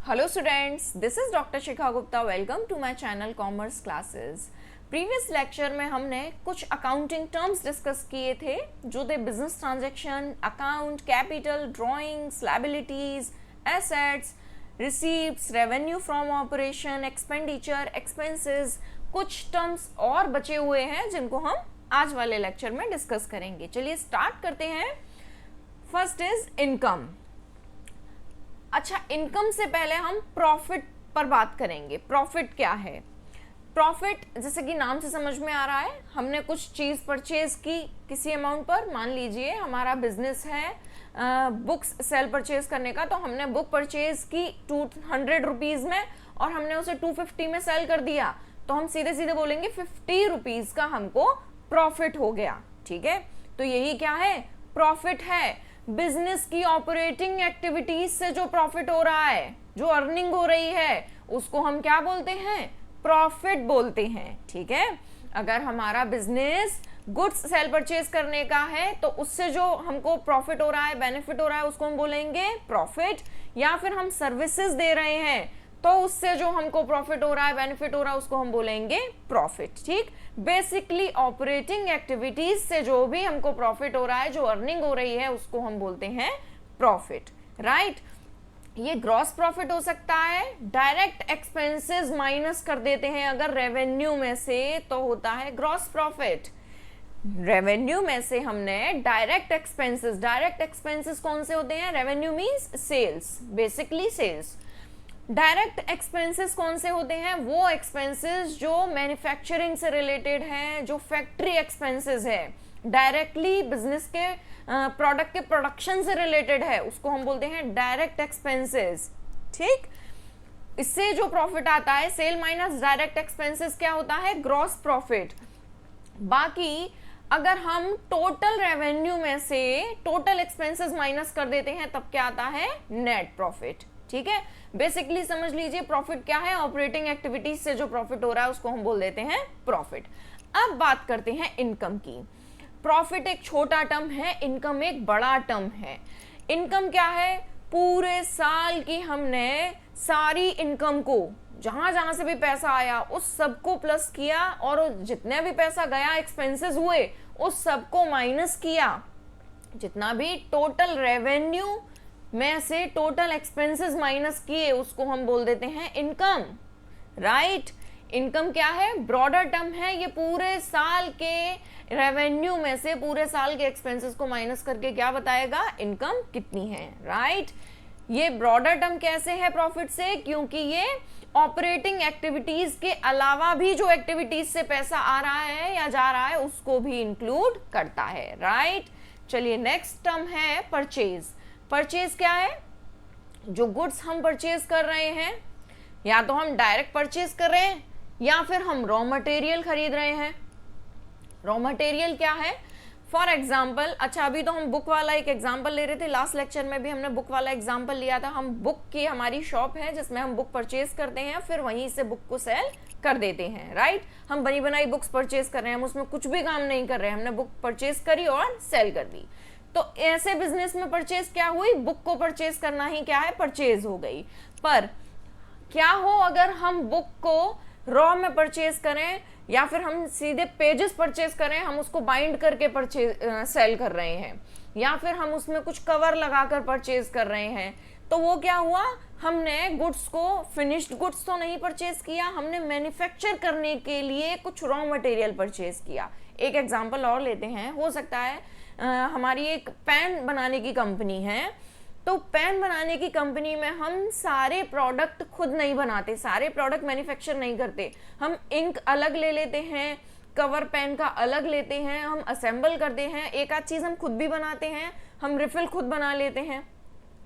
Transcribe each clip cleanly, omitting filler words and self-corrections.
Hello students, this is Dr. Shikha Gupta. Welcome to my channel Commerce Classes. Previous lecture में हमने कुछ accounting terms discuss किए थे जो थे business transaction, account, capital, drawings, liabilities, assets, receipts, revenue from operation, expenditure, expenses. कुछ terms और बचे हुए हैं जिनको हम आज वाले लेक्चर में डिस्कस करेंगे। चलिए स्टार्ट करते हैं। First is income. अच्छा, इनकम से पहले हम प्रॉफिट पर बात करेंगे। प्रॉफिट क्या है? प्रॉफिट जैसे कि नाम से समझ में आ रहा है, हमने कुछ चीज़ परचेज की किसी अमाउंट पर। मान लीजिए हमारा बिजनेस है बुक्स सेल परचेज करने का, तो हमने बुक परचेज की 200 रुपीज़ में और हमने उसे 250 में सेल कर दिया, तो हम सीधे सीधे बोलेंगे 50 रुपीज़ का हमको प्रॉफिट हो गया। ठीक है, तो यही क्या है? प्रॉफिट है। बिजनेस की ऑपरेटिंग एक्टिविटीज से जो प्रॉफिट हो रहा है, जो अर्निंग हो रही है, उसको हम क्या बोलते हैं? प्रॉफिट बोलते हैं। ठीक है, अगर हमारा बिजनेस गुड्स सेल परचेज करने का है तो उससे जो हमको प्रॉफिट हो रहा है, बेनिफिट हो रहा है, उसको हम बोलेंगे प्रॉफिट। या फिर हम सर्विसेज दे रहे हैं तो उससे जो हमको प्रॉफिट हो रहा है, बेनिफिट हो रहा है, उसको हम बोलेंगे प्रॉफिट। ठीक, बेसिकली ऑपरेटिंग एक्टिविटीज से जो भी हमको प्रॉफिट हो रहा है, जो अर्निंग हो रही है, उसको हम बोलते हैं प्रॉफिट। राइट, ये ग्रॉस प्रॉफिट हो सकता है। डायरेक्ट एक्सपेंसेस माइनस कर देते हैं अगर रेवेन्यू में से, तो होता है ग्रॉस प्रॉफिट। रेवेन्यू में से हमने डायरेक्ट एक्सपेंसेस कौन से होते हैं? Revenue means sales, basically sales. Direct expenses कौन से होते हैं? वो एक्सपेंसेस जो मैन्युफैक्चरिंग से रिलेटेड हैं, जो फैक्ट्री एक्सपेंसेस है, डायरेक्टली बिजनेस के प्रोडक्ट के प्रोडक्शन से रिलेटेड है, उसको हम बोलते हैं डायरेक्ट एक्सपेंसेस। ठीक, इससे जो प्रॉफिट आता है, सेल माइनस डायरेक्ट एक्सपेंसेस, क्या होता है? Gross profit. बाकी अगर हम टोटल रेवेन्यू में से टोटल एक्सपेंसेस माइनस कर देते हैं, तब क्या आता है? Net profit. ठीक है, बेसिकली समझ लीजिए प्रॉफिट क्या है? ऑपरेटिंग एक्टिविटीज से जो प्रॉफिट हो रहा है उसको हम बोल देते हैं प्रॉफिट। अब बात करते हैं इनकम की। प्रॉफिट एक छोटा टर्म है, इनकम एक बड़ा टर्म है। इनकम क्या है? पूरे साल की हमने सारी इनकम को, जहां जहां से भी पैसा आया उस सबको प्लस किया, और जितने भी पैसा गया, एक्सपेंसेस हुए, उस सबको माइनस किया। जितना भी टोटल रेवेन्यू में से टोटल एक्सपेंसेस माइनस किए, उसको हम बोल देते हैं इनकम। राइट, इनकम क्या है? ब्रॉडर टर्म है। ये पूरे साल के रेवेन्यू में से पूरे साल के एक्सपेंसेस को माइनस करके क्या बताएगा? इनकम कितनी है। राइट, ये ब्रॉडर टर्म कैसे है प्रॉफिट से? क्योंकि ये ऑपरेटिंग एक्टिविटीज के अलावा भी जो एक्टिविटीज से पैसा आ रहा है या जा रहा है, उसको भी इंक्लूड करता है। राइट, चलिए नेक्स्ट टर्म है परचेज। परचेज क्या है? जो गुड्स हम परचेज कर रहे हैं, या तो हम डायरेक्ट परचेज कर रहे हैं या फिर हम रॉ मटेरियल खरीद रहे हैं। रॉ मटेरियल क्या है? फॉर एग्जाम्पल, अच्छा अभी तो हम बुक वाला एक एग्जाम्पल ले रहे थे, लास्ट लेक्चर में भी हमने बुक वाला एग्जाम्पल लिया था। हम बुक की हमारी शॉप है जिसमें हम बुक परचेज करते हैं, फिर वहीं से बुक को सेल कर देते हैं। राइट, हम बनी बनाई बुक्स परचेज कर रहे हैं, हम उसमें कुछ भी काम नहीं कर रहे हैं, हमने बुक परचेज करी और सेल कर दी। तो ऐसे बिजनेस में परचेज क्या हुई? बुक को परचेज करना ही क्या है? परचेज हो गई। पर क्या हो अगर हम बुक को रॉ में परचेज करें, या फिर हम सीधे पेजेस परचेज करें, हम उसको बाइंड करके परचेज सेल कर रहे हैं, या फिर हम उसमें कुछ कवर लगाकर परचेज कर रहे हैं, तो वो क्या हुआ? हमने गुड्स को, फिनिश्ड गुड्स तो नहीं परचेज किया, हमने मैन्युफैक्चर करने के लिए कुछ रॉ मटेरियल परचेज किया। एक एग्जांपल और लेते हैं। हो सकता है हमारी एक पेन बनाने की कंपनी है, तो पेन बनाने की कंपनी में हम सारे प्रोडक्ट खुद नहीं बनाते, सारे प्रोडक्ट मैन्युफैक्चर नहीं करते। हम इंक अलग ले लेते हैं, कवर पेन का अलग लेते हैं, हम असेंबल करते हैं। एक आध चीज़ हम खुद भी बनाते हैं, हम रिफिल खुद बना लेते हैं।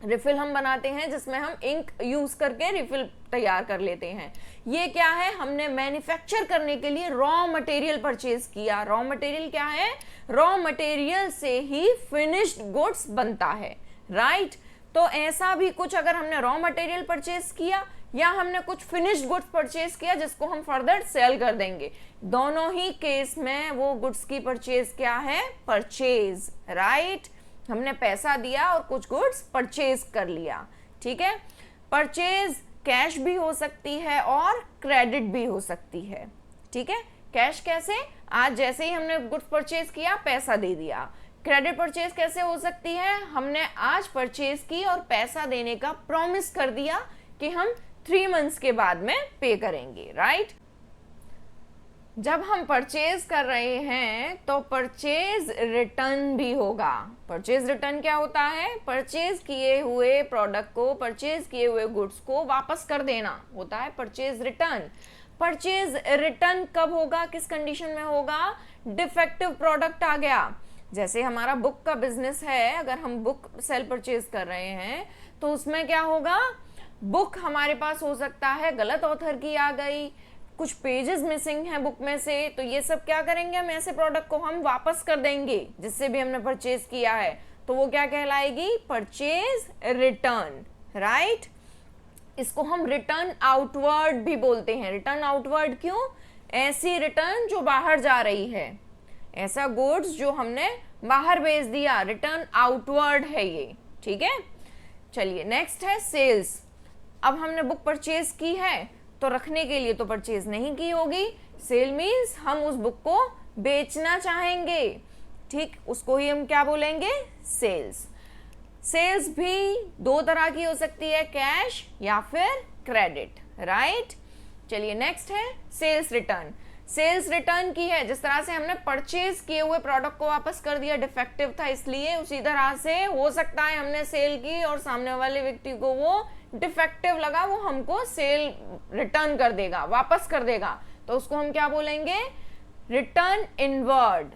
रिफिल हम बनाते हैं जिसमें हम इंक यूज करके रिफिल तैयार कर लेते हैं। ये क्या है? हमने मैन्युफैक्चर करने के लिए रॉ मटेरियल परचेज किया। रॉ मटेरियल क्या है? रॉ मटेरियल से ही फिनिश्ड गुड्स बनता है। राइट, तो ऐसा भी कुछ अगर हमने रॉ मटेरियल परचेज किया या हमने कुछ फिनिश्ड गुड्स परचेज किया जिसको हम फर्दर सेल कर देंगे, दोनों ही केस में वो गुड्स की परचेज क्या है? परचेज। राइट, हमने पैसा दिया और कुछ गुड्स परचेज कर लिया। ठीक है, परचेज कैश भी हो सकती है और क्रेडिट भी हो सकती है, ठीक है। कैश कैसे, आज जैसे ही हमने गुड्स परचेज किया पैसा दे दिया। क्रेडिट परचेज कैसे हो सकती है, हमने आज परचेज की और पैसा देने का प्रॉमिस कर दिया कि हम 3 मंथ्स के बाद में पे करेंगे, राइट। जब हम परचेज कर रहे हैं तो परचेज रिटर्न भी होगा। परचेज रिटर्न क्या होता है, परचेज किए हुए प्रोडक्ट को, परचेज किए हुए गुड्स को वापस कर देना होता है परचेज रिटर्न। परचेज रिटर्न कब होगा, किस कंडीशन में होगा, डिफेक्टिव प्रोडक्ट आ गया। जैसे हमारा बुक का बिजनेस है, अगर हम बुक सेल परचेज कर रहे हैं तो उसमें क्या होगा, बुक हमारे पास हो सकता है गलत ऑथर की आ गई, कुछ पेजेस मिसिंग हैं बुक में से, तो ये सब क्या करेंगे, हम ऐसे प्रोडक्ट को हम वापस कर देंगे जिससे भी हमने परचेज किया है, तो वो क्या कहलाएगी, परचेज रिटर्न, राइट। इसको हम रिटर्न आउटवर्ड भी बोलते हैं। रिटर्न आउटवर्ड क्यों, ऐसी रिटर्न जो बाहर जा रही है, ऐसा गुड्स जो हमने बाहर भेज दिया, रिटर्न आउटवर्ड है ये, ठीक है। चलिए नेक्स्ट है सेल्स। अब हमने बुक परचेज की है तो रखने के लिए तो परचेज नहीं की होगी, सेल मीन्स हम उस बुक को बेचना चाहेंगे, ठीक, उसको ही हम क्या बोलेंगे, सेल्स। सेल्स भी 2 तरह की हो सकती है, कैश या फिर क्रेडिट, राइट। चलिए नेक्स्ट है सेल्स रिटर्न। सेल्स रिटर्न की है, जिस तरह से हमने परचेज किए हुए प्रोडक्ट को वापस कर दिया, डिफेक्टिव था इसलिए, उसी तरह से हो सकता है हमने सेल की और सामने वाले व्यक्ति को वो डिफेक्टिव लगा, वो हमको सेल रिटर्न कर देगा, वापस कर देगा, तो उसको हम क्या बोलेंगे, रिटर्न इनवर्ड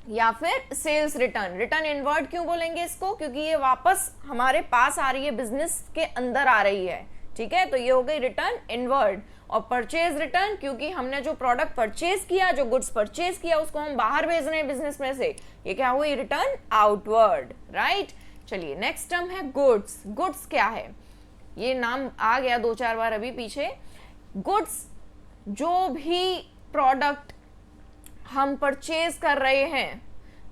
या फिर सेल्स रिटर्न। रिटर्न इनवर्ड क्यों बोलेंगे इसको, क्योंकि ये वापस हमारे पास आ रही है, बिजनेस के अंदर आ रही है, ठीक है, तो ये हो गई रिटर्न इनवर्ड। और परचेज रिटर्न क्योंकि हमने जो प्रोडक्ट परचेज किया, जो गुड्स परचेज किया, उसको हम बाहर भेज रहे हैं बिजनेस में से, ये क्या हुई, रिटर्न आउटवर्ड, राइट। चलिए नेक्स्ट टर्म है गुड्स। गुड्स क्या है, ये नाम आ गया 2-4 बार अभी पीछे। गुड्स जो भी प्रोडक्ट हम परचेज कर रहे हैं,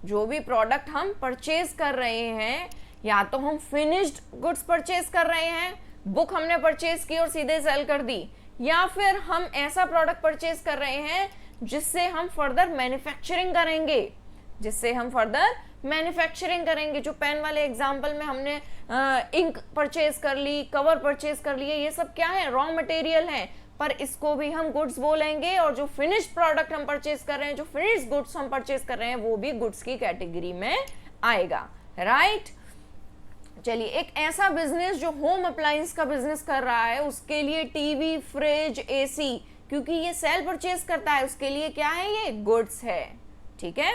जो भी प्रोडक्ट हम परचेज कर रहे हैं, या तो हम फिनिश्ड गुड्स परचेज कर रहे हैं, बुक हमने परचेज की और सीधे सेल कर दी, या फिर हम ऐसा प्रोडक्ट परचेज कर रहे हैं जिससे हम फर्दर मैन्युफैक्चरिंग करेंगे, जिससे हम फर्दर मैन्युफैक्चरिंग करेंगे। जो पेन वाले एग्जांपल में हमने इंक परचेज कर ली, कवर परचेज कर लिए, ये सब क्या है, रॉ मटेरियल है, पर इसको भी हम गुड्स बोलेंगे। और जो फिनिश्ड प्रोडक्ट हम परचेज कर रहे हैं, जो फिनिश्ड गुड्स हम परचेज कर रहे हैं, वो भी गुड्स की कैटेगरी में आएगा, राइट। चलिए एक ऐसा बिजनेस जो होम अप्लायंस का बिजनेस कर रहा है, उसके लिए टीवी, फ्रिज, एसी, क्योंकि ये सेल परचेज करता है, उसके लिए क्या है, ये गुड्स है, ठीक है।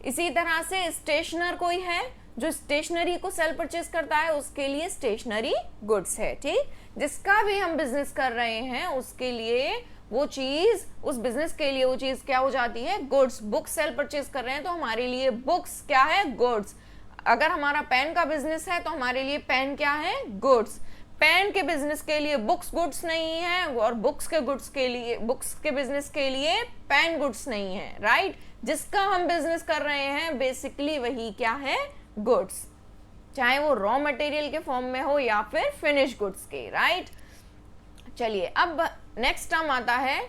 इसी तरह से स्टेशनर कोई है जो स्टेशनरी को सेल परचेज करता है, उसके लिए स्टेशनरी गुड्स है, ठीक। जिसका भी हम बिजनेस कर रहे हैं उसके लिए वो चीज, उस बिजनेस के लिए वो चीज क्या हो जाती है, गुड्स। बुक सेल परचेज कर रहे हैं तो हमारे लिए बुक्स क्या है, गुड्स। अगर हमारा पेन का बिजनेस है तो हमारे लिए पेन क्या है, गुड्स। पेन के बिजनेस के लिए बुक्स गुड्स नहीं है, और बुक्स के गुड्स के लिए, बुक्स के बिजनेस के लिए पेन गुड्स नहीं है, राइट। जिसका हम बिजनेस कर रहे हैं बेसिकली वही क्या है, गुड्स, चाहे वो रॉ मटेरियल के फॉर्म में हो या फिर फिनिश गुड्स के, राइट। चलिए अब नेक्स्ट टर्म आता है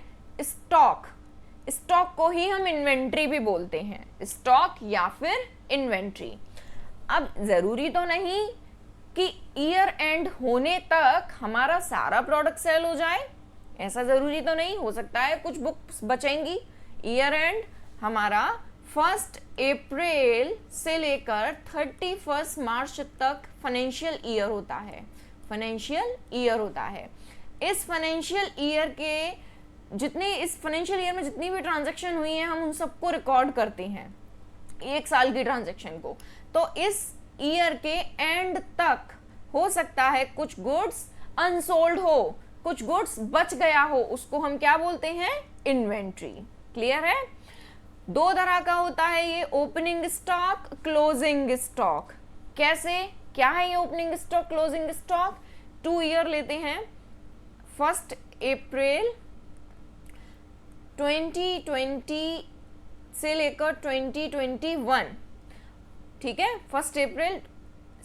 स्टॉक। स्टॉक को ही हम इन्वेंट्री भी बोलते हैं, स्टॉक या फिर इन्वेंट्री। अब जरूरी तो नहीं कि ईयर एंड होने तक हमारा सारा प्रोडक्ट सेल हो जाए, ऐसा जरूरी तो नहीं, हो सकता है कुछ बुक्स बचेंगी। ईयर एंड हमारा 1 अप्रैल से लेकर 31 मार्च तक फाइनेंशियल ईयर होता है, फाइनेंशियल ईयर होता है। इस फाइनेंशियल ईयर के जितने, इस फाइनेंशियल ईयर में जितनी भी ट्रांजैक्शन हुई है, हम उन सबको रिकॉर्ड करते हैं, 1 साल की ट्रांजैक्शन को। तो इस ईयर के एंड तक हो सकता है कुछ गुड्स अनसोल्ड हो, कुछ गुड्स बच गया हो, उसको हम क्या बोलते हैं, इन्वेंट्री। क्लियर है। 2 तरह का होता है ये, ओपनिंग स्टॉक, क्लोजिंग स्टॉक। कैसे, क्या है ये opening stock, closing stock. 2 year लेते हैं, 1 अप्रैल 2020 से लेकर 2021, ठीक है, 1 अप्रैल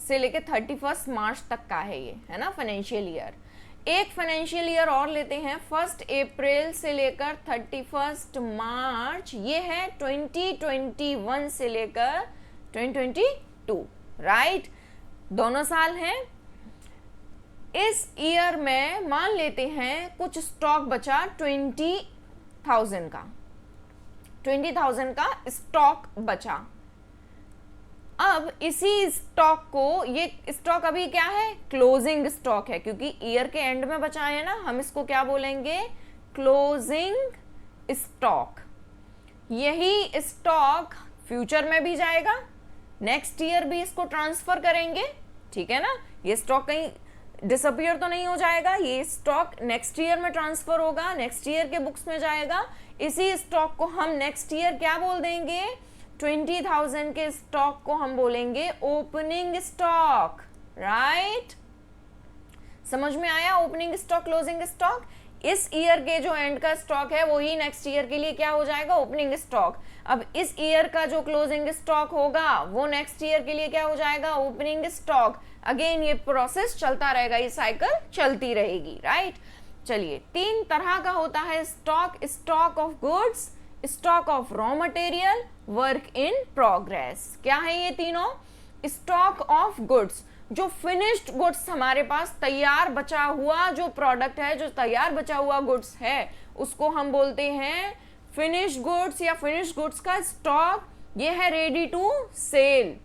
से लेकर 31 मार्च तक का है ये, है ना, फाइनेंशियल ईयर। एक फाइनेंशियल ईयर और लेते हैं, 1 अप्रैल से लेकर 31 मार्च, ये है 2021 से लेकर 2022, राइट, दोनों साल हैं। इस ईयर में मान लेते हैं कुछ स्टॉक बचा 20,000 का, 20,000 का स्टॉक बचा। अब इसी स्टॉक को, ये स्टॉक अभी क्या है, क्लोजिंग स्टॉक है, क्योंकि ईयर के एंड में बचा है ना, हम इसको क्या बोलेंगे, क्लोजिंग स्टॉक। यही स्टॉक फ्यूचर में भी जाएगा, नेक्स्ट ईयर भी इसको ट्रांसफर करेंगे, ठीक है ना, ये स्टॉक कहीं डिसअपियर तो नहीं हो जाएगा, ये स्टॉक नेक्स्ट ईयर में ट्रांसफर होगा, नेक्स्ट ईयर के बुक्स में जाएगा। इसी स्टॉक को हम नेक्स्ट ईयर क्या बोल देंगे, 20,000 के स्टॉक को हम बोलेंगे ओपनिंग स्टॉक, राइट, समझ में आया, ओपनिंग स्टॉक, क्लोजिंग स्टॉक। इस ईयर के जो एंड का स्टॉक है वही नेक्स्ट ईयर के लिए क्या हो जाएगा, ओपनिंग स्टॉक। अब इस ईयर का जो क्लोजिंग स्टॉक होगा वो नेक्स्ट ईयर के लिए क्या हो जाएगा, ओपनिंग स्टॉक। अगेन ये प्रोसेस चलता रहेगा, ये साइकिल चलती रहेगी, राइट। चलिए, 3 तरह का होता है stock, stock of goods, stock of raw material, work in progress. क्या है ये तीनों, स्टॉक ऑफ गुड्स, जो फिनिश्ड गुड्स हमारे पास तैयार बचा हुआ जो प्रोडक्ट है, जो तैयार बचा हुआ गुड्स है, उसको हम बोलते हैं फिनिश्ड गुड्स या फिनिश्ड गुड्स का स्टॉक। ये है रेडी टू सेल,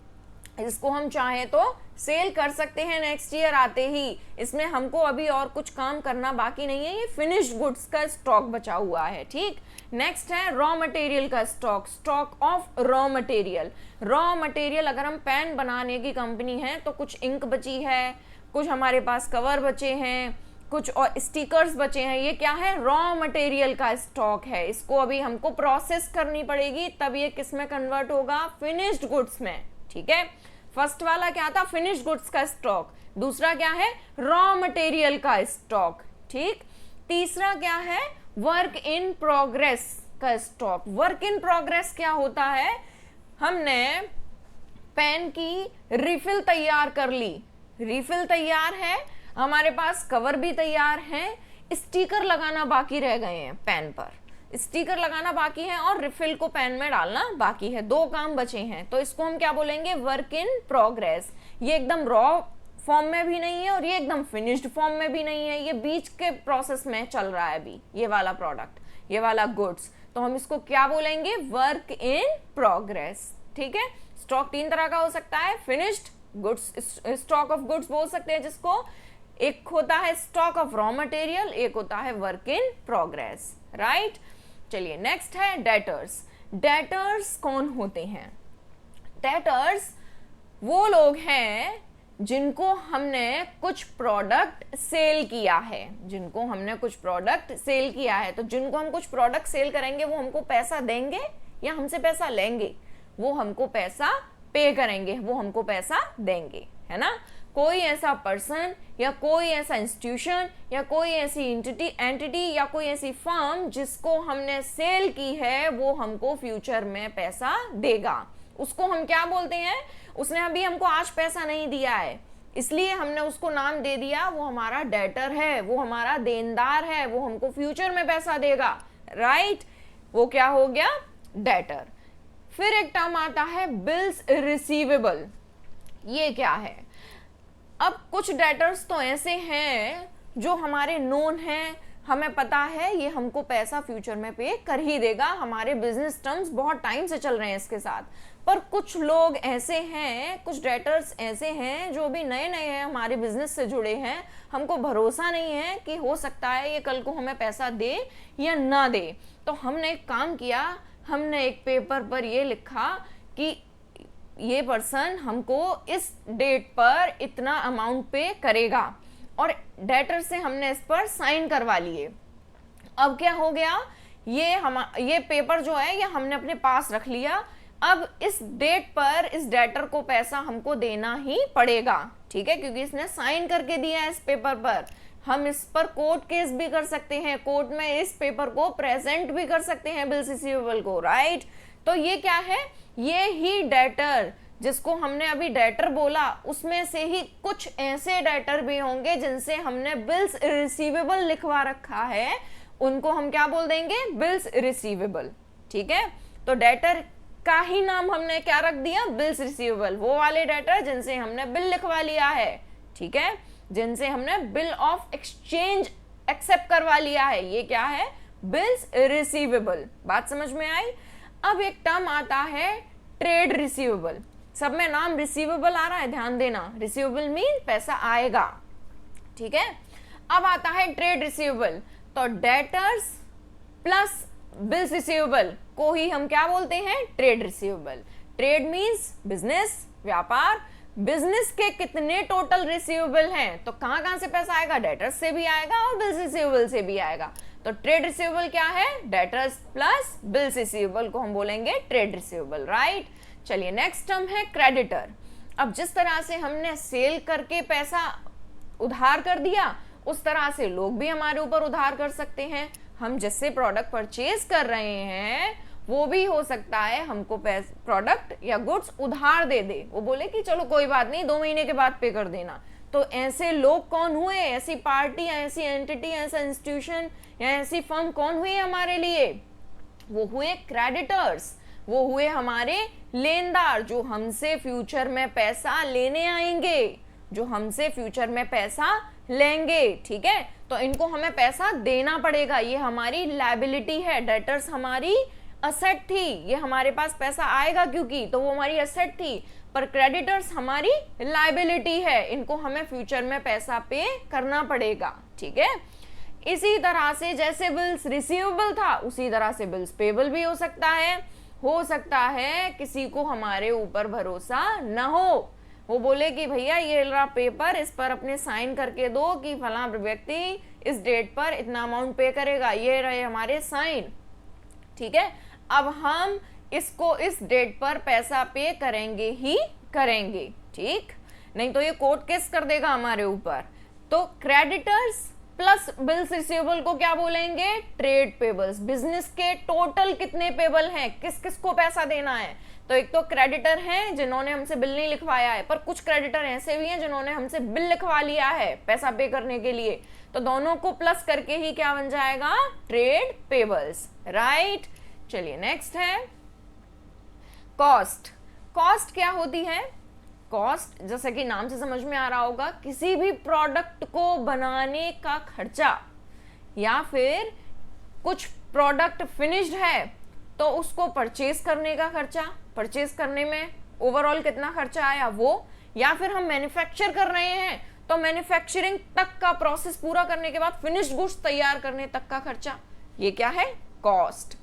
इसको हम चाहे तो सेल कर सकते हैं नेक्स्ट ईयर आते ही, इसमें हमको अभी और कुछ काम करना बाकी नहीं है, ये फिनिश्ड गुड्स का स्टॉक बचा हुआ है, ठीक। नेक्स्ट है रॉ मटेरियल का stock, stock of raw material. Raw material, अगर हम पेन बनाने की कंपनी है तो कुछ इंक बची है, कुछ हमारे पास कवर बचे हैं, कुछ और स्टिकर्स बचे हैं, ये क्या है, रॉ मटेरियल का स्टॉक है। इसको अभी हमको प्रोसेस करनी पड़ेगी, तब ये किस में कन्वर्ट होगा, फिनिश्ड गुड्स में, ठीक है। फर्स्ट वाला क्या था, फिनिश्ड गुड्स का स्टॉक, दूसरा क्या है, रॉ मटेरियल का स्टॉक, ठीक। तीसरा क्या है, वर्क इन प्रोग्रेस का स्टॉक। वर्क इन प्रोग्रेस क्या होता है, हमने पेन की रिफिल तैयार कर ली, रिफिल तैयार है, हमारे पास कवर भी तैयार है, स्टिकर लगाना बाकी रह गए हैं, पेन पर स्टिकर लगाना बाकी है और रिफिल को पेन में डालना बाकी है, 2 काम बचे हैं, तो इसको हम क्या बोलेंगे, वर्क इन प्रोग्रेस। ये एकदम रॉ फॉर्म में भी नहीं है और ये एकदम फिनिश्ड फॉर्म में भी नहीं है, ये बीच के प्रोसेस में चल रहा है अभी, ये वाला प्रोडक्ट, ये वाला गुड्स, तो हम इसको क्या बोलेंगे, वर्क इन प्रोग्रेस, ठीक है। स्टॉक 3 तरह का हो सकता है, finished goods, stock of goods बोल सकते हैं जिसको, एक होता है स्टॉक ऑफ रॉ मटेरियल, एक होता है वर्क इन प्रोग्रेस, राइट। चलिए, नेक्स्ट है डेटर्स। डेटर्स कौन होते हैं, डेटर्स वो लोग हैं जिनको हमने कुछ प्रोडक्ट सेल किया है, जिनको हमने कुछ प्रोडक्ट सेल किया है, तो जिनको हम कुछ प्रोडक्ट सेल करेंगे वो हमको पैसा देंगे या हमसे पैसा लेंगे, वो हमको पैसा पे करेंगे, वो हमको पैसा देंगे, है ना। कोई ऐसा पर्सन या कोई ऐसा इंस्टीट्यूशन या कोई ऐसी एंटिटी या कोई ऐसी फर्म जिसको हमने सेल की है, वो हमको फ्यूचर में पैसा देगा, उसको हम क्या बोलते हैं, उसने अभी हमको आज पैसा नहीं दिया है इसलिए हमने उसको नाम दे दिया, वो हमारा डेटर है, वो हमारा देनदार है, वो हमको फ्यूचर में पैसा देगा, राइट, वो क्या हो गया, डेटर। फिर एक टर्म आता है बिल्स रिसीवेबल। ये क्या है, अब कुछ डेटर्स तो ऐसे हैं जो हमारे नोन हैं, हमें पता है ये हमको पैसा फ्यूचर में पे कर ही देगा, हमारे बिजनेस टर्म्स बहुत टाइम से चल रहे हैं इसके साथ। पर कुछ लोग ऐसे हैं, कुछ डेटर्स ऐसे हैं जो भी नए नए हैं, हमारे बिजनेस से जुड़े हैं, हमको भरोसा नहीं है कि हो सकता है ये कल को हमें पैसा दे या ना दे। तो हमने एक काम किया, हमने एक पेपर पर ये लिखा कि ये पर्सन हमको इस डेट पर इतना अमाउंट पे करेगा, और डेटर से हमने इस पर साइन करवा लिए। अब क्या हो गया, ये पेपर जो है ये हमने अपने पास रख लिया, अब इस डेट पर इस डेटर को पैसा हमको देना ही पड़ेगा, ठीक है, क्योंकि इसने साइन करके दिया है इस पेपर पर। हम इस पर कोर्ट केस भी कर सकते हैं, कोर्ट में इस पेपर को प्रेजेंट भी कर सकते हैं बिल्स रिसीवेबल को, राइट। तो ये क्या है, ये ही डेटर जिसको हमने अभी डेटर बोला, उसमें से ही कुछ ऐसे डेटर भी होंगे जिनसे हमने बिल्स रिसीवेबल लिखवा रखा है, उनको हम क्या बोल देंगे, बिल्स रिसीवेबल। ठीक है, तो डेटर का ही नाम हमने क्या रख दिया, बिल्स रिसीवेबल, वो वाले डेटर जिनसे हमने बिल लिखवा लिया है। ठीक है, जिनसे हमने बिल ऑफ एक्सचेंज एक्सेप्ट करवा लिया है, ये क्या है, बिल्स रिसीवेबल। बात समझ में आई। अब एक टर्म आता है ट्रेड रिसीवेबल। सब में नाम रिसीवेबल आ रहा है, ध्यान देना, रिसीवेबल मीन पैसा आएगा। ठीक है, अब आता है ट्रेड रिसीवेबल, तो डेटर्स प्लस बिल्स रिसीवेबल को ही हम क्या बोलते हैं, trade receivable. Trade means business, व्यापार। बिजनेस के कितने टोटल रिसीवेबल हैं, तो कहां कहां से पैसा आएगा, डेटर्स से भी आएगा और बिल्स रिसीवेबल से भी आएगा। तो ट्रेड रिसीवेबल क्या है, डेटर्स प्लस बिल्स रिसीवेबल को हम बोलेंगे ट्रेड रिसीवेबल, राइट। चलिए नेक्स्ट टर्म है क्रेडिटर। अब जिस तरह से हमने सेल करके पैसा उधार कर दिया, उस तरह से लोग भी हमारे ऊपर उधार कर सकते हैं। हम जिससे प्रोडक्ट परचेज कर रहे हैं वो भी हो सकता है हमको प्रोडक्ट या गुड्स उधार दे दे, वो बोले कि चलो कोई बात नहीं 2 महीने के बाद पे कर देना। तो ऐसे लोग कौन हुए, ऐसी पार्टी या ऐसी एंटिटी, ऐसा इंस्टीट्यूशन या ऐसी फर्म कौन हुई हमारे लिए, वो हुए क्रेडिटर्स, वो हुए हमारे लेनदार, जो हमसे फ्यूचर में पैसा लेने आएंगे, जो हमसे फ्यूचर में पैसा लेंगे। ठीक है, तो इनको हमें पैसा देना पड़ेगा, ये हमारी लायबिलिटी है। डेटर्स हमारी असेट थी, ये हमारे पास पैसा आएगा क्योंकि, तो वो हमारी असेट थी, पर क्रेडिटर्स हमारी लायबिलिटी है, इनको हमें फ्यूचर में पैसा पे करना पड़ेगा। ठीक है, इसी तरह से जैसे बिल्स रिसीवेबल था, उसी तरह से बिल्स पेबल भी हो सकता है। हो सकता है किसी को हमारे ऊपर भरोसा न हो, वो बोले कि भैया ये रहा पेपर, इस पर अपने साइन करके दो कि फलां व्यक्ति इस डेट पर इतना अमाउंट पे करेगा, ये रहे हमारे साइन। ठीक है, अब हम इसको इस डेट पर पैसा पे करेंगे ही करेंगे, ठीक, नहीं तो ये कोर्ट केस कर देगा हमारे ऊपर। तो क्रेडिटर्स प्लस बिल्स रिसीवेबल को क्या बोलेंगे, ट्रेड पेबल्स। बिजनेस के टोटल कितने पेबल हैं, किस किस को पैसा देना है, तो एक तो क्रेडिटर हैं जिन्होंने हमसे बिल नहीं लिखवाया है, पर कुछ क्रेडिटर ऐसे भी हैं जिन्होंने हमसे बिल लिखवा लिया है पैसा पे करने के लिए, तो दोनों को प्लस करके ही क्या बन जाएगा, ट्रेड पेबल्स, राइट। चलिए नेक्स्ट है कॉस्ट। कॉस्ट क्या होती है, कॉस्ट जैसे कि नाम से समझ में आ रहा होगा, किसी भी प्रोडक्ट को बनाने का खर्चा, या फिर कुछ प्रोडक्ट फिनिश्ड है तो उसको परचेज करने का खर्चा, परचेज करने में ओवरऑल कितना खर्चा आया वो, या फिर हम मैन्युफैक्चर कर रहे हैं तो मैन्युफैक्चरिंग तक का प्रोसेस पूरा करने के बाद फिनिश्ड गुड्स तैयार करने तक का खर्चा, ये क्या है, कॉस्ट।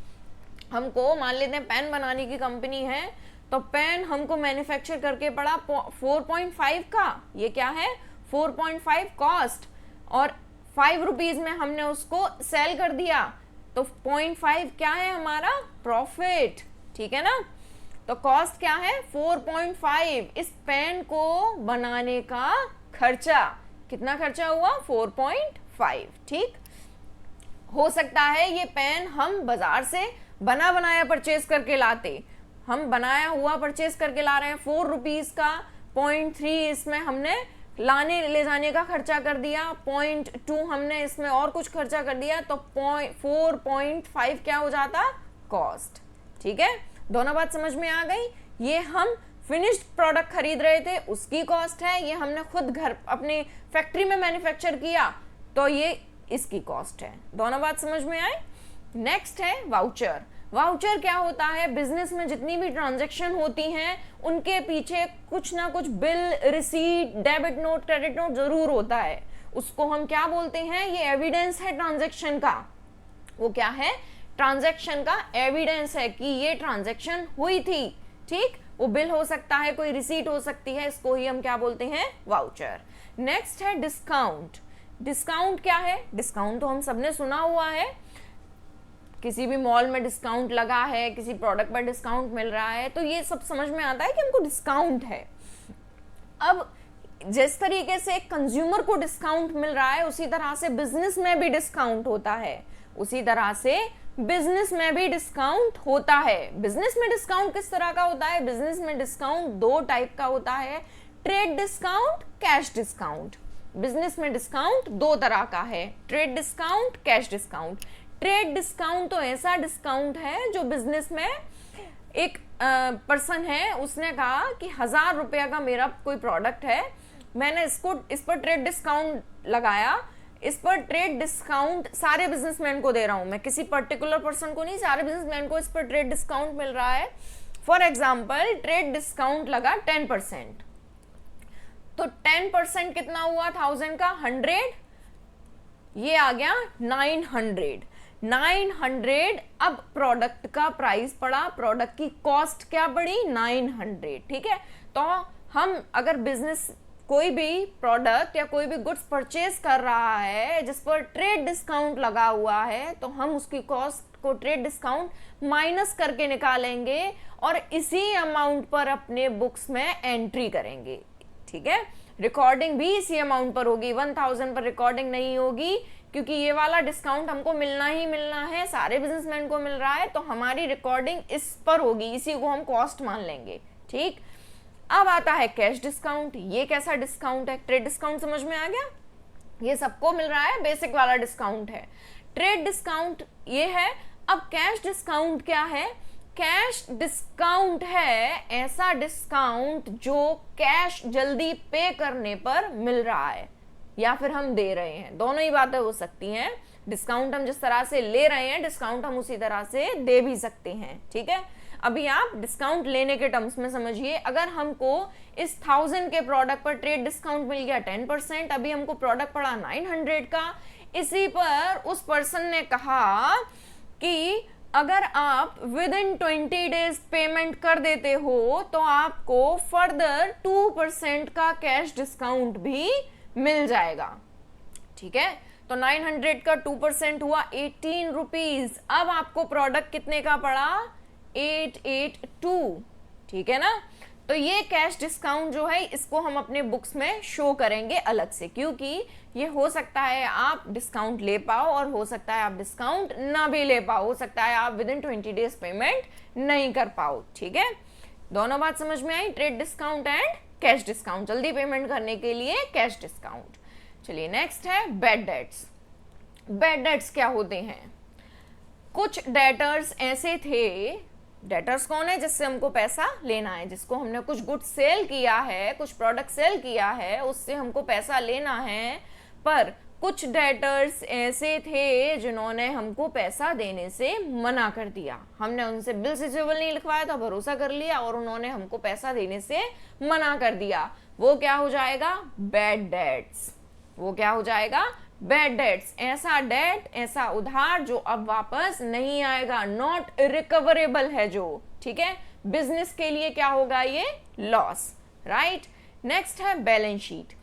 हमको मान लेते हैं पेन बनाने की कंपनी है, तो पेन हमको मैन्युफैक्चर करके पड़ा 4.5 का, ये क्या है, 4.5 कॉस्ट, और 5 रुपीज में हमने उसको सेल कर दिया, तो 0.5 क्या है हमारा, प्रॉफिट। ठीक है ना, तो कॉस्ट क्या है, 4.5। इस पेन को बनाने का खर्चा, कितना खर्चा हुआ, 4.5। ठीक, हो सकता है ये पेन हम बाजार से बना बनाया परचेज करके लाते, हम बनाया हुआ परचेज करके ला रहे हैं 4 रुपीज का, 0.3 इसमें हमने लाने ले जाने का खर्चा कर दिया, 0.2 हमने इसमें और कुछ खर्चा कर दिया, तो 4.5 क्या हो जाता, कॉस्ट। ठीक है, दोनों बात समझ में आ गई। ये हम फिनिश्ड प्रोडक्ट खरीद रहे थे उसकी कॉस्ट है, ये हमने खुद घर अपने फैक्ट्री में मैन्युफैक्चर किया तो ये इसकी कॉस्ट है। दोनों बात समझ में आए। नेक्स्ट है वाउचर। वाउचर क्या होता है, बिजनेस में जितनी भी ट्रांजैक्शन होती हैं उनके पीछे कुछ ना कुछ bill, receipt, debit note, credit note जरूर होता है, उसको हम क्या बोलते हैं, ये एविडेंस है ट्रांजैक्शन का। वो क्या है, ट्रांजैक्शन का एविडेंस है कि ये ट्रांजैक्शन हुई थी। ठीक, वो बिल हो सकता है, कोई रिसीट हो सकती है, इसको ही हम क्या बोलते हैं, वाउचर। नेक्स्ट है डिस्काउंट। डिस्काउंट क्या है, डिस्काउंट तो हम सबने सुना हुआ है, किसी भी मॉल में डिस्काउंट लगा है, किसी प्रोडक्ट पर डिस्काउंट मिल रहा है, तो ये सब समझ में आता है कि हमको डिस्काउंट है। अब जिस तरीके से कंज्यूमर को डिस्काउंट मिल रहा है उसी तरह से बिजनेस में भी डिस्काउंट होता है, उसी तरह से बिजनेस में भी डिस्काउंट होता है। बिजनेस में डिस्काउंट किस तरह का होता है? बिजनेस में डिस्काउंट दो टाइप का होता है, trade discount, cash discount. Business में डिस्काउंट दो तरह का है, trade discount, cash discount. Trade discount तो ऐसा डिस्काउंट है जो बिजनेस में एक पर्सन है, उसने कहा कि 1000 रुपया का मेरा कोई प्रोडक्ट है, मैंने इस पर ट्रेड डिस्काउंट लगाया, इस पर ट्रेड डिस्काउंट सारे बिजनेसमैन को दे रहा हूं, मैं किसी पर्टिकुलर पर्सन को नहीं, सारे बिजनेसमैन को इस पर ट्रेड डिस्काउंट मिल रहा है। फॉर एग्जाम्पल ट्रेड डिस्काउंट लगा 10%, तो 10% कितना हुआ 1000 का? 100, ये आ गया 900। अब प्रोडक्ट का प्राइस पड़ा, प्रोडक्ट की कॉस्ट क्या बढ़ी? 900। ठीक है, तो हम अगर बिजनेस कोई भी प्रोडक्ट या कोई भी गुड्स परचेज कर रहा है जिस पर ट्रेड डिस्काउंट लगा हुआ है, तो हम उसकी कॉस्ट को ट्रेड डिस्काउंट माइनस करके निकालेंगे और इसी अमाउंट पर अपने बुक्स में एंट्री करेंगे। ठीक है, रिकॉर्डिंग भी इसी अमाउंट पर होगी, 1000 पर रिकॉर्डिंग नहीं होगी, क्योंकि ये वाला डिस्काउंट हमको मिलना ही मिलना है, सारे बिजनेसमैन को मिल रहा है, तो हमारी रिकॉर्डिंग इस पर होगी, इसी को हम कॉस्ट मान लेंगे। ठीक, अब आता है कैश डिस्काउंट। ये कैसा डिस्काउंट है? ट्रेड डिस्काउंट समझ में आ गया, ये सबको मिल रहा है, बेसिक वाला डिस्काउंट है। ट्रेड डिस्काउंट ये है। अब कैश डिस्काउंट क्या है? कैश डिस्काउंट है ऐसा डिस्काउंट जो कैश जल्दी पे करने पर मिल रहा है या फिर हम दे रहे हैं, दोनों ही बातें हो सकती हैं। डिस्काउंट हम जिस तरह से ले रहे हैं, डिस्काउंट हम उसी तरह से दे भी सकते हैं। ठीक है, अभी आप डिस्काउंट लेने के टर्म्स में समझिए। अगर हमको इस 1000 के प्रोडक्ट पर ट्रेड डिस्काउंट मिल गया 10%, अभी हमको प्रोडक्ट पड़ा 900 का, इसी पर उस पर्सन ने कहा कि अगर आप विद इन 20 डेज पेमेंट कर देते हो तो आपको फर्दर 2% का कैश डिस्काउंट भी मिल जाएगा। ठीक है, तो 900 का 2% हुआ 18 रुपीज। अब आपको प्रोडक्ट कितने का पड़ा? 882। ठीक है ना, तो ये कैश डिस्काउंट जो है इसको हम अपने बुक्स में शो करेंगे अलग से, क्योंकि ये हो सकता है आप डिस्काउंट ले पाओ और हो सकता है आप डिस्काउंट ना भी ले पाओ, हो सकता है आप विद इन 20 डेज पेमेंट नहीं कर पाओ। ठीक है, दोनों बात समझ में आई, trade discount and cash discount, जल्दी पेमेंट करने के लिए कैश डिस्काउंट। चलिए नेक्स्ट है बैड डेट्स। बैड डेट्स क्या होते हैं? कुछ डेटर्स ऐसे थे, डेटर्स कौन है? जिससे हमको पैसा लेना है, जिसको हमने कुछ गुड सेल किया है, कुछ प्रोडक्ट सेल किया है, उससे हमको पैसा लेना है, पर कुछ डेटर्स ऐसे थे जिन्होंने हमको पैसा देने से मना कर दिया। हमने उनसे बिल रिसीवेबल नहीं लिखवाया था, भरोसा कर लिया और उन्होंने हमको पैसा देने से मना कर दिया। वो क्या हो जाएगा? Bad debts. वो क्या हो जाएगा? Bad debts. ऐसा डेट, ऐसा उधार जो अब वापस नहीं आएगा, नॉट रिकवरेबल है जो। ठीक है, बिजनेस के लिए क्या होगा? ये लॉस। राइट, नेक्स्ट है बैलेंस शीट।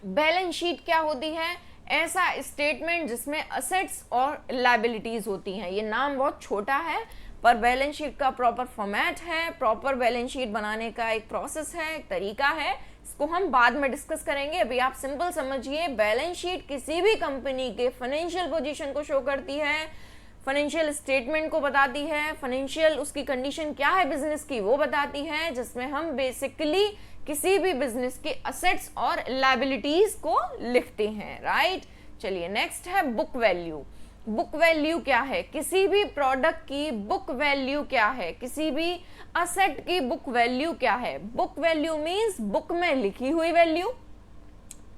बैलेंस शीट क्या होती है? ऐसा स्टेटमेंट जिसमें असेट्स और लायबिलिटीज होती हैं। ये नाम बहुत छोटा है पर बैलेंस शीट का प्रॉपर फॉर्मेट है, प्रॉपर बैलेंस शीट बनाने का एक प्रोसेस है, एक तरीका है, इसको हम बाद में डिस्कस करेंगे। अभी आप सिंपल समझिए, बैलेंस शीट किसी भी कंपनी के फाइनेंशियल पोजीशन को शो करती है, फाइनेंशियल स्टेटमेंट को बताती है, फाइनेंशियल उसकी कंडीशन क्या है बिजनेस की वो बताती है, जिसमें हम बेसिकली किसी भी बिजनेस के असेट्स और लायबिलिटीज को लिखते हैं। राइट, चलिए नेक्स्ट है बुक वैल्यू। बुक वैल्यू क्या है? किसी भी प्रोडक्ट की बुक वैल्यू क्या है? किसी भी असेट की बुक वैल्यू क्या है? बुक वैल्यू मींस बुक में लिखी हुई वैल्यू।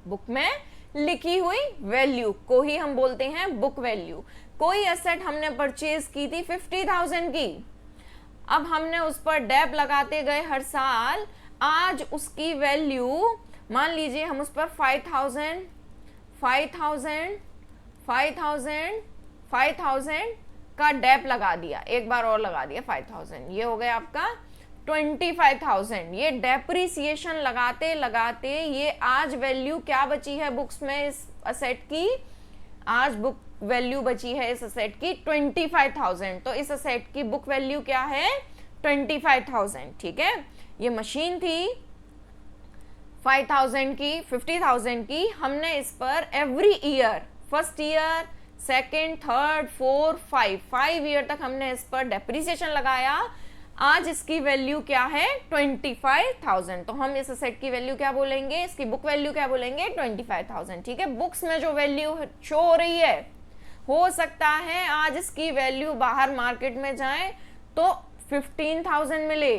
बुक में लिखी हुई वैल्यू को ही हम बोलते हैं बुक वैल्यू। कोई असेट हमने परचेज की थी 50,000 की, अब हमने उस पर डेप लगाते गए हर साल, आज उसकी वैल्यू मान लीजिए हम उस पर 5,000 का डेप लगा दिया, एक बार और लगा दिया 5,000, ये हो गया आपका 25,000। ये डेप्रिसिएशन लगाते लगाते ये आज वैल्यू क्या बची है बुक्स में इस असेट की? आज बुक वैल्यू बची है इस असेट की 25,000। तो इस असेट की बुक वैल्यू क्या है? 25,000। ठीक है, ये मशीन थी 5,000 की, 50,000 की, हमने इस पर every year, first year, second, third, fourth, 5 year तक हमने इस पर डेप्रिसिएशन लगाया। आज इसकी वैल्यू क्या है? 25,000। तो हम इस असेट की वैल्यू क्या बोलेंगे? इसकी बुक वैल्यू क्या बोलेंगे? 25,000। ठीक है, बुक्स में जो वैल्यू शो हो रही है, हो सकता है आज इसकी वैल्यू बाहर मार्केट में जाए तो 15,000 मिले,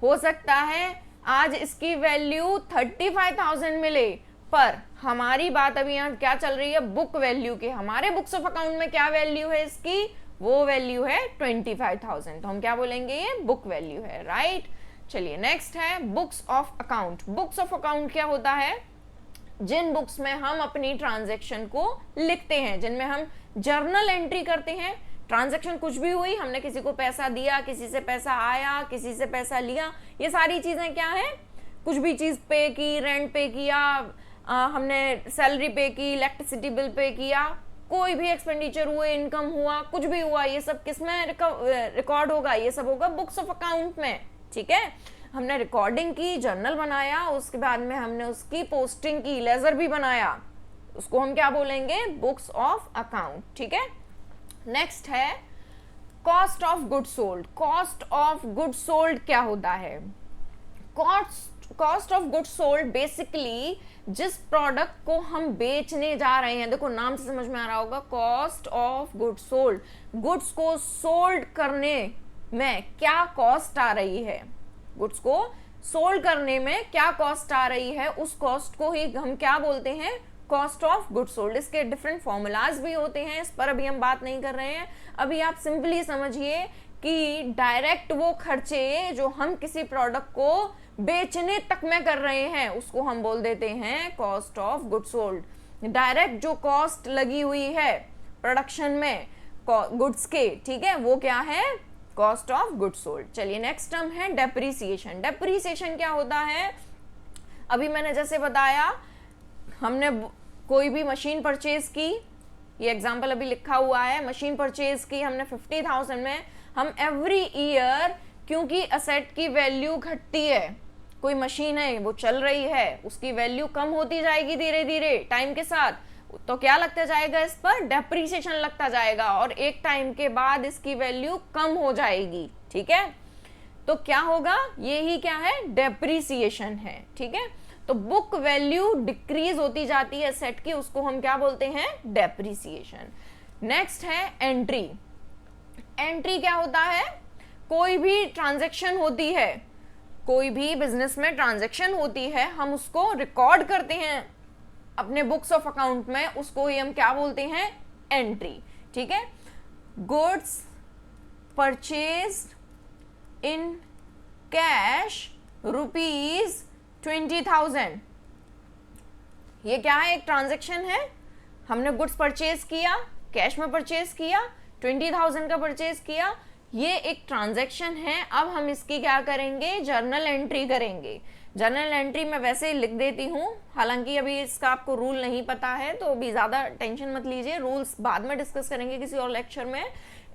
हो सकता है आज इसकी वैल्यू 35,000 मिले, पर हमारी बात अभी यहाँ क्या चल रही है? बुक वैल्यू की। हमारे बुक्स ऑफ अकाउंट में क्या वैल्यू है इसकी? वो वैल्यू है 25,000। तो हम क्या बोलेंगे? ये बुक वैल्यू है, राइट। चलिए नेक्स्ट है books of account. Books of account क्या होता है? जिन बुक्स में हम अपनी ट्रांजैक्शन को लिखते हैं, जिनमें हम जर्नल एंट्री करते हैं। ट्रांजैक्शन कुछ भी हुई, हमने किसी को पैसा दिया, किसी से पैसा आया, किसी से पैसा लिया, ये सारी चीजें क्या है? कुछ भी चीज पे की, रेंट पे किया, हमने सैलरी पे की, इलेक्ट्रिसिटी बिल पे किया, कोई भी एक्सपेंडिचर हुए, इनकम हुआ, कुछ भी हुआ, ये सब किसमें रिकॉर्ड होगा? ये सब होगा बुक्स ऑफ अकाउंट में। ठीक है, हमने रिकॉर्डिंग की, जर्नल बनाया, उसके बाद में हमने उसकी पोस्टिंग की, लेजर भी बनाया, उसको हम क्या बोलेंगे? Books of account. ठीक है, नेक्स्ट है cost of good sold. Cost of good sold क्या होता है? Cost of good sold basically जिस प्रोडक्ट को हम बेचने जा रहे हैं, देखो नाम से समझ में आ रहा होगा, cost of good sold. Goods को सोल्ड करने में क्या कॉस्ट आ रही है, गुड्स को सोल्ड करने में क्या कॉस्ट आ रही है, उस कॉस्ट को ही हम क्या बोलते हैं? Cost of good sold. इसके डिफरेंट फॉर्मूलाज भी होते हैं, इस पर अभी हम बात नहीं कर रहे हैं। अभी आप सिंपली समझिए कि डायरेक्ट वो खर्चे जो हम किसी प्रोडक्ट को बेचने तक में कर रहे हैं, उसको हम बोल देते हैं cost of good sold. Direct जो कॉस्ट लगी हुई है प्रोडक्शन में गुड्स के, ठीक है, वो क्या है? Cost of good sold. चलिए नेक्स्ट टर्म है डेप्रिसिएशन। डेप्रिसिएशन क्या होता है? अभी मैंने जैसे बताया, हमने कोई भी मशीन परचेज की, ये एग्जांपल अभी लिखा हुआ है, मशीन परचेज की हमने 50,000 में। हम एवरी ईयर, क्योंकि असेट की वैल्यू घटती है, कोई मशीन है वो चल रही है, उसकी वैल्यू कम होती जाएगी धीरे धीरे टाइम के साथ, तो क्या लगता जाएगा? इस पर डेप्रिसिएशन लगता जाएगा, और एक टाइम के बाद इसकी वैल्यू कम हो जाएगी। ठीक है, तो क्या होगा? ये ही क्या है? डेप्रिसिएशन है। ठीक है, तो बुक वैल्यू डिक्रीज होती जाती है सेट की, उसको हम क्या बोलते हैं? डेप्रिसिएशन। नेक्स्ट है एंट्री। एंट्री क्या होता है? कोई भी ट्रांजैक्शन होती है, कोई भी बिजनेस में ट्रांजैक्शन होती है, हम उसको रिकॉर्ड करते हैं अपने बुक्स ऑफ अकाउंट में, उसको ही हम क्या बोलते हैं? एंट्री। ठीक है, गुड्स परचेज्ड इन कैश ₹20,000। ये क्या है? एक ट्रांजैक्शन है, हमने गुड्स परचेज किया, कैश में परचेज किया, 20,000 का परचेज किया, ये एक ट्रांजैक्शन है। अब हम इसकी क्या करेंगे? जर्नल एंट्री करेंगे। जर्नल एंट्री में वैसे ही लिख देती हूँ, हालांकि अभी इसका आपको रूल नहीं पता है, तो अभी ज़्यादा टेंशन मत लीजिए, रूल्स बाद में डिस्कस करेंगे किसी और लेक्चर में।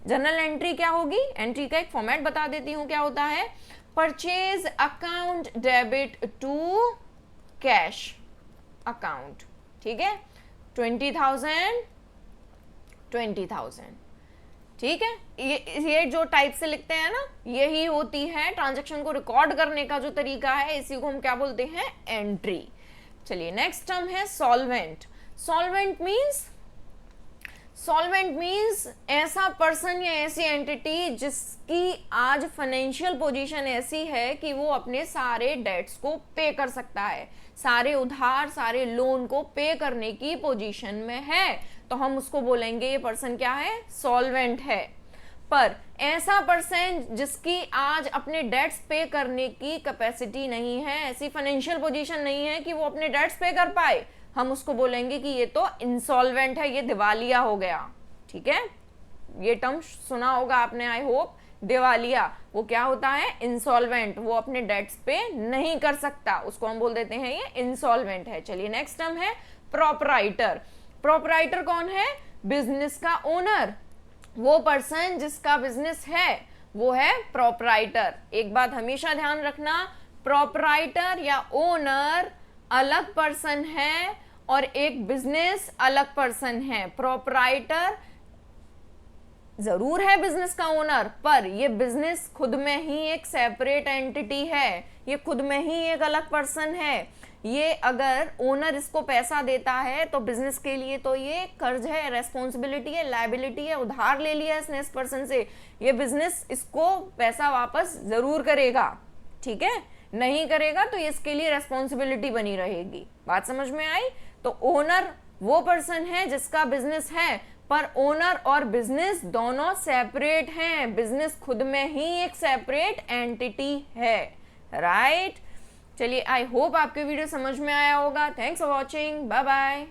जर्नल एंट्री क्या होगी? एंट्री का एक फॉर्मेट बता देती हूँ क्या होता है। Purchase account debit to cash account. ठीक है, 20,000 20,000। ठीक है, ये जो टाइप से लिखते हैं ना, यही होती है ट्रांजैक्शन को रिकॉर्ड करने का जो तरीका है, इसी को हम क्या बोलते हैं? एंट्री। चलिए नेक्स्ट टर्म है सॉल्वेंट। सॉल्वेंट मीन्स ऐसा पर्सन या ऐसी एंटिटी जिसकी आज फाइनेंशियल पोजीशन ऐसी है कि वो अपने सारे डेट्स को पे कर सकता है, सारे उधार, सारे लोन को पे करने की पोजीशन में है, तो हम उसको बोलेंगे ये पर्सन क्या है? सॉल्वेंट है। पर ऐसा पर्सन जिसकी आज अपने डेट्स पे करने की कैपेसिटी नहीं है, ऐसी फाइनेंशियल पोजीशन नहीं है कि वो अपने डेट्स पे कर पाए, हम उसको बोलेंगे कि ये तो इंसॉल्वेंट है, ये दिवालिया हो गया। ठीक है, ये टर्म सुना होगा आपने, आई होप। दिवालिया वो क्या होता है? इंसॉल्वेंट, वो अपने डेट्स पे नहीं कर सकता, उसको हम बोल देते हैं ये इंसॉल्वेंट है। चलिए नेक्स्ट टर्म है प्रोपराइटर। प्रोपराइटर कौन है? बिजनेस का ओनर। वो पर्सन जिसका बिजनेस है वो है प्रोपराइटर। एक बात हमेशा ध्यान रखना, प्रोपराइटर या ओनर अलग पर्सन है और एक बिजनेस अलग पर्सन है। प्रोपराइटर जरूर है बिजनेस का ओनर, पर ये बिजनेस खुद में ही एक सेपरेट एंटिटी है, ये खुद में ही एक अलग पर्सन है। ये अगर ओनर इसको पैसा देता है तो बिजनेस के लिए तो ये कर्ज है, रेस्पॉन्सिबिलिटी है, लायबिलिटी है, उधार ले लिया इसने इस पर्सन से, ये बिजनेस इसको पैसा वापस जरूर करेगा, ठीक है। नहीं करेगा तो इसके लिए रेस्पॉन्सिबिलिटी बनी रहेगी। बात समझ में आई? तो ओनर वो पर्सन है जिसका बिजनेस है, पर ओनर और बिजनेस दोनों सेपरेट हैं। बिजनेस खुद में ही एक सेपरेट एंटिटी है, राइट। चलिए, आई होप आपके वीडियो समझ में आया होगा। Thanks for watching, bye bye.